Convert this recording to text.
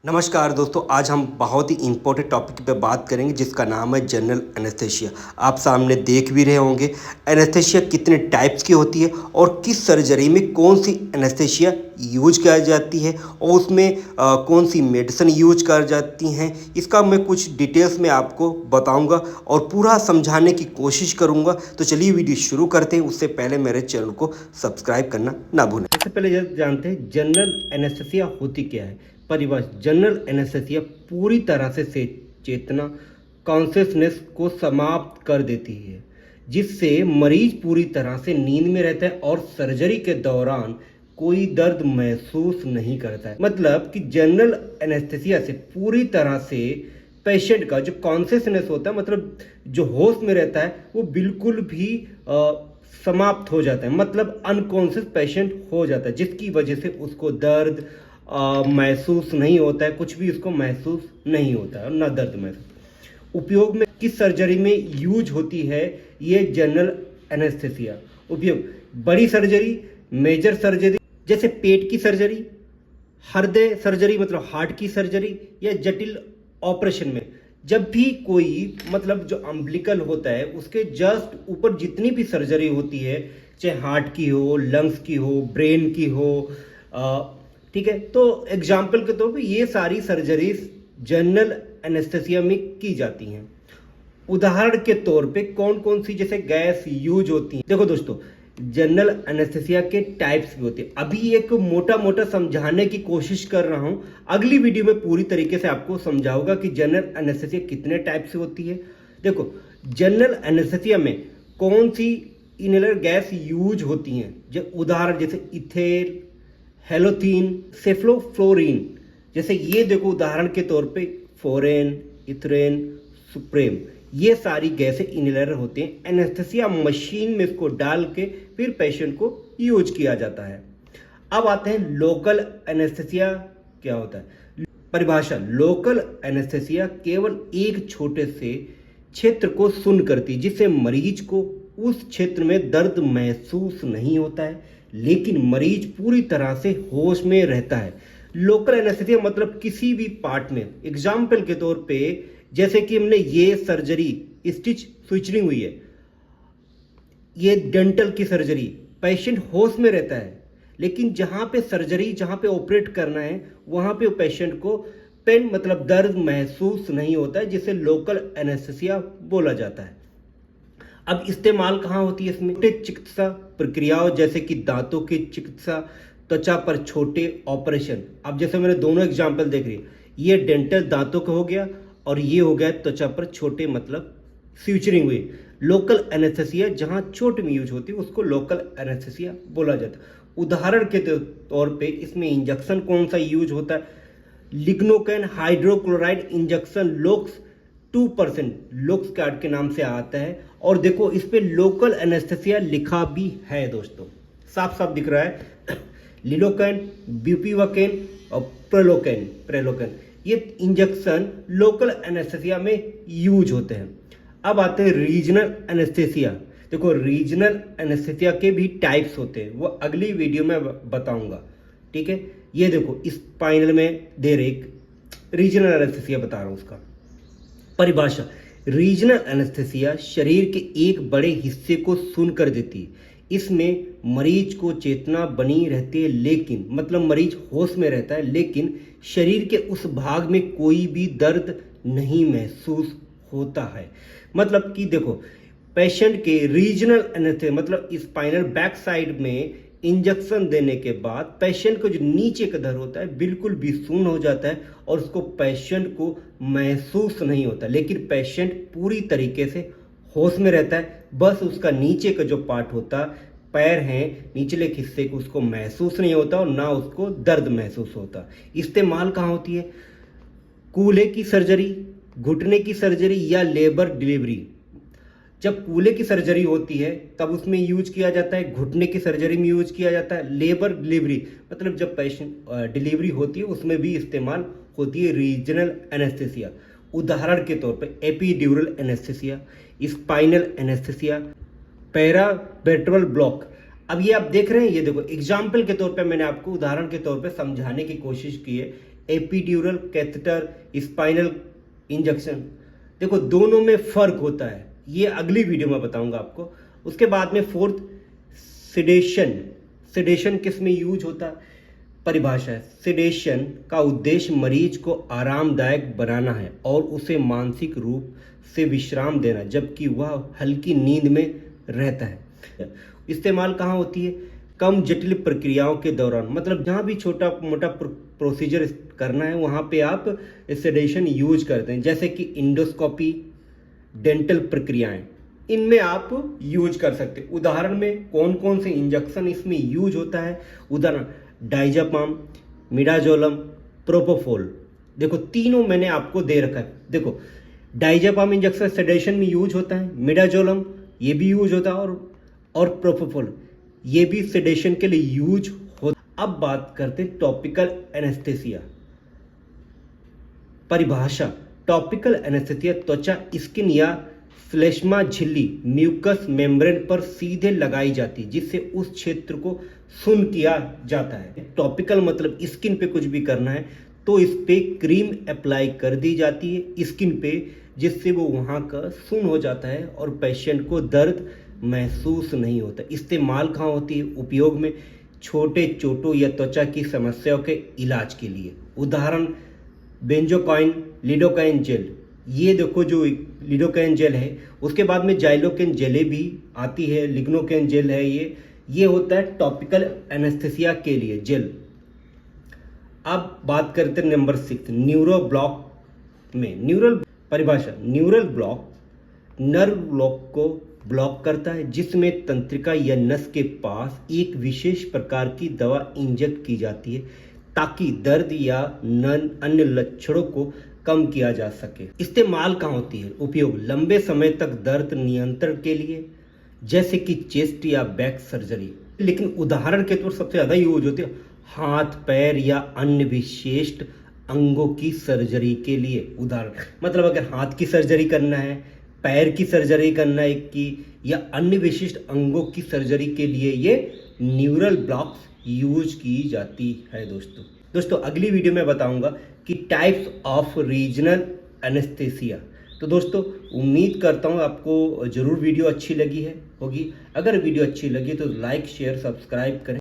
नमस्कार दोस्तों, आज हम बहुत ही इम्पोर्टेंट टॉपिक पे बात करेंगे जिसका नाम है जनरल एनेस्थीसिया। आप सामने देख भी रहे होंगे एनेस्थीसिया कितने टाइप्स की होती है और किस सर्जरी में कौन सी एनेस्थीसिया यूज की जाती है और उसमें कौन सी मेडिसिन यूज कर जाती हैं। इसका मैं कुछ डिटेल्स में आपको बताऊंगा और पूरा समझाने की कोशिश करूंगा। तो चलिए वीडियो शुरू करते हैं। उससे पहले मेरे चैनल को सब्सक्राइब करना ना भूलें। सबसे पहले जानते हैं जनरल एनेस्थीसिया होती क्या है। परिभाषा: जनरल एनेस्थीसिया पूरी तरह से चेतना कॉन्शियसनेस को समाप्त कर देती है, जिससे मरीज पूरी तरह से नींद में रहता है और सर्जरी के दौरान कोई दर्द महसूस नहीं करता है। मतलब कि जनरल एनेस्थीसिया से पूरी तरह से पेशेंट का जो कॉन्शियसनेस होता है, मतलब जो होश में रहता है, वो बिल्कुल भी समाप्त हो जाता है। मतलब अनकॉन्शियस पेशेंट हो जाता है, जिसकी वजह से उसको दर्द महसूस नहीं होता है, कुछ भी उसको महसूस नहीं होता है, ना दर्द महसूस। उपयोग में किस सर्जरी में यूज होती है ये जनरल एनेस्थीसिया? उपयोग: बड़ी सर्जरी, मेजर सर्जरी जैसे पेट की सर्जरी, हृदय सर्जरी मतलब हार्ट की सर्जरी, या जटिल ऑपरेशन में। जब भी कोई मतलब जो अम्बिलिकल होता है उसके जस्ट ऊपर जितनी भी सर्जरी होती है, चाहे हार्ट की हो, लंग्स की हो, ब्रेन की हो, ठीक है, तो एग्जाम्पल के तौर पे ये सारी सर्जरीज जनरल एनेस्थीसिया में की जाती हैं। उदाहरण के तौर पे कौन कौन सी जैसे गैस यूज होती है। देखो दोस्तों, जनरल एनेस्थीसिया के टाइप्स भी होते हैं। अभी एक मोटा मोटा समझाने की कोशिश कर रहा हूं, अगली वीडियो में पूरी तरीके से आपको समझाऊंगा कि जनरल एनेस्थीसिया कितने टाइप से होती है। देखो, जनरल एनेस्थीसिया में कौन सी इनहेलर गैस यूज होती हैं, जो उदाहरण जैसे इथेल, हेलोथीन, सेफ्लोफ्लोरिन। जैसे ये देखो उदाहरण के तौर पे फोरेन, इथरेन, सुप्रेम, ये सारी गैसें इनहेलर होते हैं। एनेस्थीसिया मशीन में इसको डाल के फिर पेशेंट को यूज किया जाता है। अब आते हैं लोकल एनेस्थीसिया क्या होता है। परिभाषा: लोकल एनेस्थीसिया केवल एक छोटे से क्षेत्र को सुन्न करती है, जिससे मरीज को उस क्षेत्र में दर्द महसूस नहीं होता है, लेकिन मरीज पूरी तरह से होश में रहता है। लोकल एनेस्थीसिया मतलब किसी भी पार्ट में, एग्जाम्पल के तौर पे जैसे कि हमने ये सर्जरी स्टिच सुइचनिंग हुई है, ये डेंटल की सर्जरी, पेशेंट होश में रहता है, लेकिन जहां पे सर्जरी, जहां पे ऑपरेट करना है, वहां पे पेशेंट को पेन मतलब दर्द महसूस नहीं होता है, जिसे लोकल एनेस्थीसिया बोला जाता है। अब इस्तेमाल कहाँ होती है इसमें? चिकित्सा प्रक्रियाओं जैसे कि दांतों की चिकित्सा, त्वचा पर छोटे ऑपरेशन। अब जैसे मैंने दोनों एग्जाम्पल देख रही है, ये डेंटल दांतों का हो गया और ये हो गया त्वचा पर छोटे मतलब स्यूचरिंग हुई। लोकल एनेस्थीसिया जहां चोट में यूज होती है उसको लोकल एनेस्थीसिया बोला जाता है। उदाहरण के तौर पे इसमें इंजेक्शन कौन सा यूज होता है? Lignocaine hydrochloride injection, looks 2% looks card के नाम से आता है। और देखो इस पे लोकल एनेस्थीसिया लिखा भी है दोस्तों, साफ साफ दिख रहा है। लिलोकेन, ब्यूपीवाकेन और प्रेलोकेन ये इंजेक्शन लोकल एनेस्थीसिया में यूज होते हैं। अब आते हैं रीजनल एनेस्थीसिया। देखो, रीजनल एनेस्थीसिया के भी टाइप्स होते हैं, वो अगली वीडियो में बताऊंगा, ठीक है। ये देखो स्पाइनल में दे रहे रीजनल एनेस्थीसिया बता रहा हूं उसका। परिभाषा: रीजनल एनेस्थीसिया शरीर के एक बड़े हिस्से को सुन्न कर देती है। इसमें मरीज को चेतना बनी रहती है, लेकिन मतलब मरीज होश में रहता है, लेकिन शरीर के उस भाग में कोई भी दर्द नहीं महसूस होता है। मतलब कि देखो, पेशेंट के रीजनल एनेस्थीसिया मतलब स्पाइनल बैक साइड में इंजेक्शन देने के बाद पेशेंट को जो नीचे का दर्द होता है बिल्कुल भी शून्य हो जाता है और उसको पेशेंट को महसूस नहीं होता, लेकिन पेशेंट पूरी तरीके से होश में रहता है। बस उसका नीचे का जो पार्ट होता, पैर हैं, निचले हिस्से को उसको महसूस नहीं होता और ना उसको दर्द महसूस होता। इस्तेमाल कहाँ होती है? कूल्हे की सर्जरी, घुटने की सर्जरी या लेबर डिलीवरी। जब कूल्हे की सर्जरी होती है तब उसमें यूज किया जाता है, घुटने की सर्जरी में यूज किया जाता है। लेबर डिलीवरी मतलब जब पेशेंट डिलीवरी होती है उसमें भी इस्तेमाल होती है रीजनल एनेस्थीसिया। उदाहरण के तौर पे epidural anaesthesia, spinal anaesthesia, paravertebral block. अब ये आप देख रहे हैं, ये देखो एग्जाम्पल के तौर पे मैंने आपको उदाहरण के तौर पे समझाने की कोशिश की है। Epidural catheter, spinal injection. देखो दोनों में फर्क होता है, ये अगली वीडियो में बताऊंगा आपको। उसके बाद में फोर्थ सिडेशन। सिडेशन किस में यूज होता है? परिभाषा है, सिडेशन का उद्देश्य मरीज को आरामदायक बनाना है और उसे मानसिक रूप से विश्राम देना जबकि वह हल्की नींद में रहता है। इस्तेमाल कहाँ होती है? कम जटिल प्रक्रियाओं के दौरान, मतलब जहाँ भी छोटा मोटा प्रोसीजर करना है वहाँ पे आप सेडेशन यूज करते हैं, जैसे कि इंडोस्कोपी, डेंटल प्रक्रियाएं, इनमें आप यूज कर सकते हैं। उदाहरण में कौन कौन से इंजेक्शन इसमें यूज होता है? उदाहरण डाइजापाम, मिडाजोलम, प्रोपोफोल। देखो तीनों मैंने आपको दे रखा है। देखो डाइजापाम इंजेक्शन सेडेशन में यूज होता है, मिडाजोलम ये भी यूज होता है और प्रोपोफोल ये भी सेडेशन के लिए यूज होता। अब बात करते हैं टॉपिकल एनेस्थेसिया। परिभाषा, टॉपिकल एनेस्थेसिया त्वचा, स्किन या फ्लेश्मा झिल्ली, म्यूकस मेम्ब्रेन पर सीधे लगाई जाती है जिससे उस क्षेत्र को सुन्न किया जाता है। टॉपिकल मतलब स्किन पे कुछ भी करना है तो इस पे क्रीम अप्लाई कर दी जाती है स्किन पे, जिससे वो वहाँ का सुन्न हो जाता है और पेशेंट को दर्द महसूस नहीं होता। इस्तेमाल कहाँ होती है? उपयोग में छोटे चोटों या त्वचा की समस्याओं के इलाज के लिए। उदाहरण बेंजोकाइन, लिडोकाइन जेल। ये देखो जो लिडोकाइन जेल है, उसके बाद में जाइलोकाइन जेले भी आती है, लिग्नोकाइन जेल है। ये होता है टॉपिकल एनेस्थेसिया के लिए जेल। अब बात करते हैं नंबर 6 न्यूरो ब्लॉक में। न्यूरल परिभाषा, न्यूरल ब्लॉक नर्व ब्लॉक को ब्लॉक करता है जिसमें तंत्रिका या नस के पास एक विशेष प्रकार की दवा इंजेक्ट की जाती है ताकि दर्द या अन्य लक्षणों को कम किया जा सके। इस्तेमाल कहाँ होती है? उपयोग लंबे समय तक दर्द नियंत्रण के लिए, जैसे कि चेस्ट या बैक सर्जरी। लेकिन उदाहरण के तौर सबसे ज़्यादा यूज होती है हाथ, पैर या अन्य विशिष्ट अंगों की सर्जरी के लिए। उदाहरण मतलब अगर हाथ की सर्जरी करना है, पैर की सर्जरी करना है की, या अन्य विशिष्ट अंगों की सर्जरी के लिए ये न्यूरल ब्लॉक्स यूज की जाती है। दोस्तों अगली वीडियो में बताऊंगा कि टाइप्स ऑफ रीजनल एनेस्थेसिया। तो दोस्तों उम्मीद करता हूँ आपको जरूर वीडियो अच्छी लगी होगी। अगर वीडियो अच्छी लगी तो लाइक, शेयर, सब्सक्राइब करें।